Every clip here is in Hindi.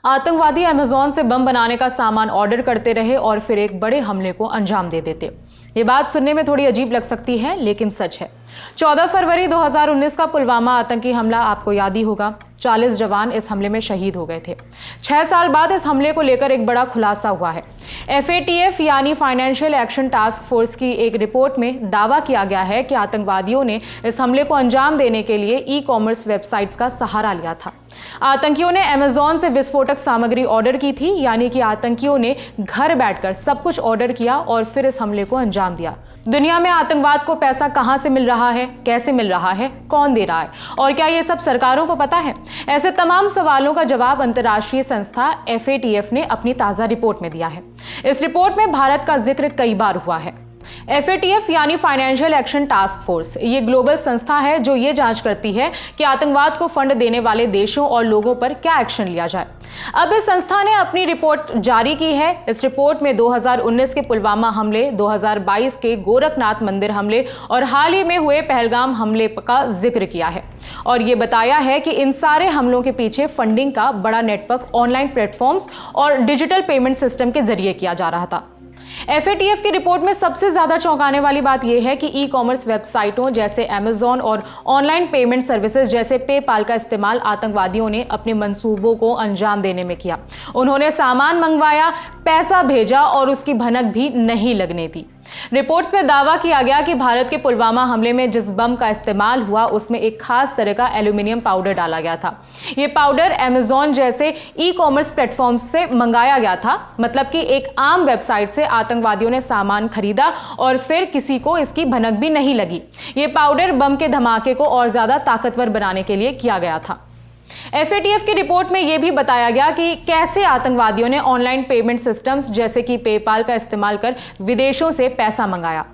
आतंकवादी अमेज़न से बम बनाने का सामान ऑर्डर करते रहे और फिर एक बड़े हमले को अंजाम दे देते। ये बात सुनने में थोड़ी अजीब लग सकती है, लेकिन सच है। 14 फरवरी 2019 का पुलवामा आतंकी हमला आपको याद ही होगा। 40 जवान इस हमले में शहीद हो गए थे। 6 साल बाद इस हमले को लेकर एक बड़ा खुलासा हुआ है। FATF यानी फाइनेंशियल एक्शन टास्क फोर्स की एक रिपोर्ट में दावा किया गया है कि आतंकवादियों ने इस हमले को अंजाम देने के लिए ई-कॉमर्स वेबसाइट्स का सहारा लिया था। आतंकियों ने अमेज़न से विस्फोटक सामग्री ऑर्डर की थी, यानी कि आतंकियों ने घर बैठकर सब कुछ ऑर्डर किया और फिर इस हमले को अंजाम दिया। दुनिया में आतंकवाद को पैसा कहां से मिल रहा है, कैसे मिल रहा है, कौन दे रहा है और क्या ये सब सरकारों को पता है? ऐसे तमाम सवालों का जवाब अंतर्राष्ट्रीय संस्था FATF ने अपनी ताजा रिपोर्ट में दिया है। इस रिपोर्ट में भारत का जिक्र कई बार हुआ है। FATF यानी फाइनेंशियल एक्शन टास्क फोर्स ये ग्लोबल संस्था है जो ये जांच करती है कि आतंकवाद को फंड देने वाले देशों और लोगों पर क्या एक्शन लिया जाए। अब इस संस्था ने अपनी रिपोर्ट जारी की है। इस रिपोर्ट में 2019 के पुलवामा हमले, 2022 के गोरखनाथ मंदिर हमले और हाल ही में हुए पहलगाम हमले का जिक्र किया है और ये बताया है कि इन सारे हमलों के पीछे फंडिंग का बड़ा नेटवर्क ऑनलाइन प्लेटफॉर्म्स और डिजिटल पेमेंट सिस्टम के जरिए किया जा रहा था। FATF की रिपोर्ट में सबसे ज्यादा चौंकाने वाली बात यह है कि ई-कॉमर्स वेबसाइटों जैसे अमेज़न और ऑनलाइन पेमेंट सर्विसेज जैसे पेपाल का इस्तेमाल आतंकवादियों ने अपने मंसूबों को अंजाम देने में किया। उन्होंने सामान मंगवाया, पैसा भेजा और उसकी भनक भी नहीं लगने दी। रिपोर्ट्स में दावा किया गया कि भारत के पुलवामा हमले में जिस बम का इस्तेमाल हुआ उसमें एक खास तरह का एल्यूमिनियम पाउडर डाला गया था। ये पाउडर अमेज़न जैसे ई-कॉमर्स प्लेटफॉर्म से मंगाया गया था, मतलब कि एक आम वेबसाइट से आतंकवादियों ने सामान खरीदा और फिर किसी को इसकी भनक भी नहीं लगी। ये पाउडर बम के धमाके को और ज्यादा ताकतवर बनाने के लिए किया गया था। FATF की रिपोर्ट में यह भी बताया गया कि कैसे आतंकवादियों ने ऑनलाइन पेमेंट सिस्टम्स जैसे कि पेपाल का इस्तेमाल कर विदेशों से पैसा मंगाया।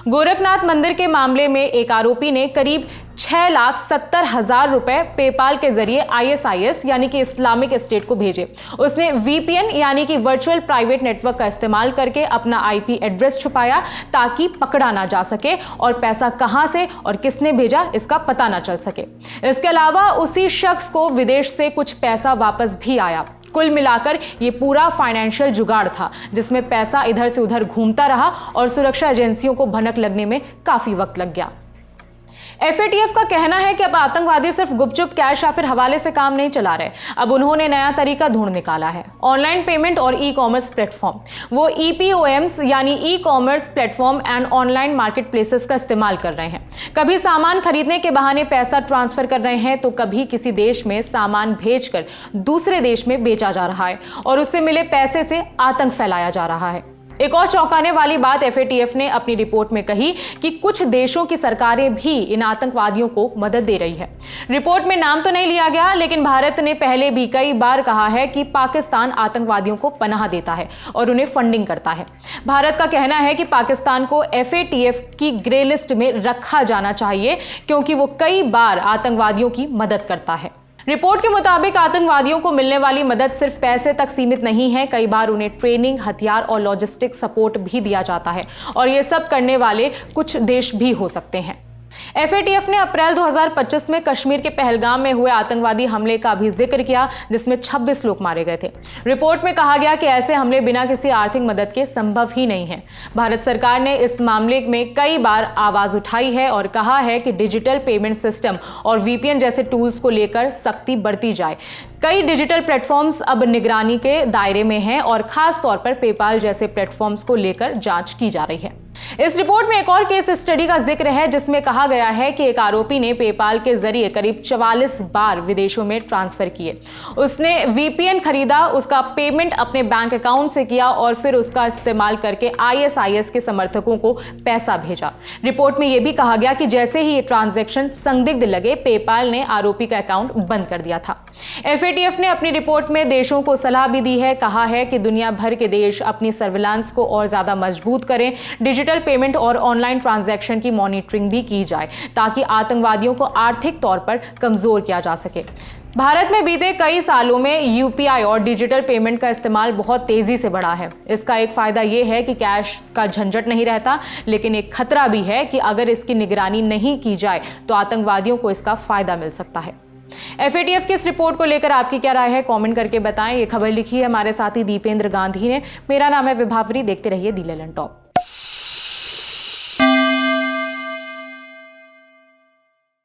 गोरखनाथ मंदिर के मामले में एक आरोपी ने करीब 6,70,000 रुपए पेपाल के जरिए ISIS यानी कि इस्लामिक स्टेट को भेजे। उसने VPN यानी कि वर्चुअल प्राइवेट नेटवर्क का इस्तेमाल करके अपना IP एड्रेस छुपाया ताकि पकड़ा ना जा सके और पैसा कहां से और किसने भेजा इसका पता ना चल सके। इसके अलावा उसी शख्स को विदेश से कुछ पैसा वापस भी आया। कुल मिलाकर ये पूरा फाइनेंशियल जुगाड़ था जिसमें पैसा इधर से उधर घूमता रहा और सुरक्षा एजेंसियों को भनक लगने में काफी वक्त लग गया। FATF का कहना है कि अब आतंकवादी सिर्फ गुपचुप कैश या फिर हवाले से काम नहीं चला रहे। अब उन्होंने नया तरीका ढूंढ निकाला है, ऑनलाइन पेमेंट और ई-कॉमर्स प्लेटफॉर्म। वो EPOMs यानी e-commerce platform and online marketplaces का इस्तेमाल कर रहे हैं। कभी सामान खरीदने के बहाने पैसा ट्रांसफर कर रहे हैं तो कभी किसी देश में सामान भेजकर दूसरे देश में बेचा जा रहा है और उससे मिले पैसे से आतंक फैलाया जा रहा है। एक और चौंकाने वाली बात FATF ने अपनी रिपोर्ट में कही कि कुछ देशों की सरकारें भी इन आतंकवादियों को मदद दे रही है। रिपोर्ट में नाम तो नहीं लिया गया, लेकिन भारत ने पहले भी कई बार कहा है कि पाकिस्तान आतंकवादियों को पनाह देता है और उन्हें फंडिंग करता है। भारत का कहना है कि पाकिस्तान को FATF की ग्रे लिस्ट में रखा जाना चाहिए क्योंकि वो कई बार आतंकवादियों की मदद करता है। रिपोर्ट के मुताबिक आतंकवादियों को मिलने वाली मदद सिर्फ पैसे तक सीमित नहीं है, कई बार उन्हें ट्रेनिंग, हथियार और लॉजिस्टिक सपोर्ट भी दिया जाता है और ये सब करने वाले कुछ देश भी हो सकते हैं। FATF ने अप्रैल 2025 में कश्मीर के पहलगाम में हुए आतंकवादी हमले का भी जिक्र किया जिसमें 26 लोग मारे गए थे। रिपोर्ट में कहा गया कि ऐसे हमले बिना किसी आर्थिक मदद के संभव ही नहीं है। भारत सरकार ने इस मामले में कई बार आवाज उठाई है और कहा है कि डिजिटल पेमेंट सिस्टम और VPN जैसे टूल्स को लेकर सख्ती बरती जाए। कई डिजिटल प्लेटफॉर्म्स अब निगरानी के दायरे में हैं और खास तौर पर पेपाल जैसे प्लेटफॉर्म्स को लेकर जांच की जा रही है। इस रिपोर्ट में एक और केस स्टडी का जिक्र है जिसमें कहा गया है कि एक आरोपी ने पेपाल के जरिए करीब 44 बार विदेशों में ट्रांसफर किए। उसने VPN खरीदा, उसका पेमेंट अपने बैंक अकाउंट से किया और फिर उसका इस्तेमाल करके ISIS के समर्थकों को पैसा भेजा। रिपोर्ट में यह भी कहा गया कि जैसे ही ये ट्रांजैक्शन संदिग्ध लगे, पेपाल ने आरोपी का अकाउंट बंद कर दिया था। FATF ने अपनी रिपोर्ट में देशों को सलाह भी दी है, कहा है कि दुनिया भर के देश अपनी सर्विलांस को और ज्यादा मजबूत करें, डिजिटल पेमेंट और ऑनलाइन ट्रांजैक्शन की मॉनिटरिंग भी की जाए ताकि आतंकवादियों को आर्थिक तौर पर कमजोर किया जा सके। भारत में बीते कई सालों में UPI और डिजिटल पेमेंट का इस्तेमाल बहुत तेजी से बढ़ा है। इसका एक फायदा यह है कि कैश का झंझट नहीं रहता, लेकिन एक खतरा भी है कि अगर इसकी निगरानी नहीं की जाए तो आतंकवादियों को इसका फायदा मिल सकता है। FATF की इस रिपोर्ट को लेकर आपकी क्या राय है, कमेंट करके बताएं। ये खबर लिखी है हमारे साथी दीपेंद्र गांधी ने। मेरा नाम है विभावरी। देखते रहिए दी ललन टॉप।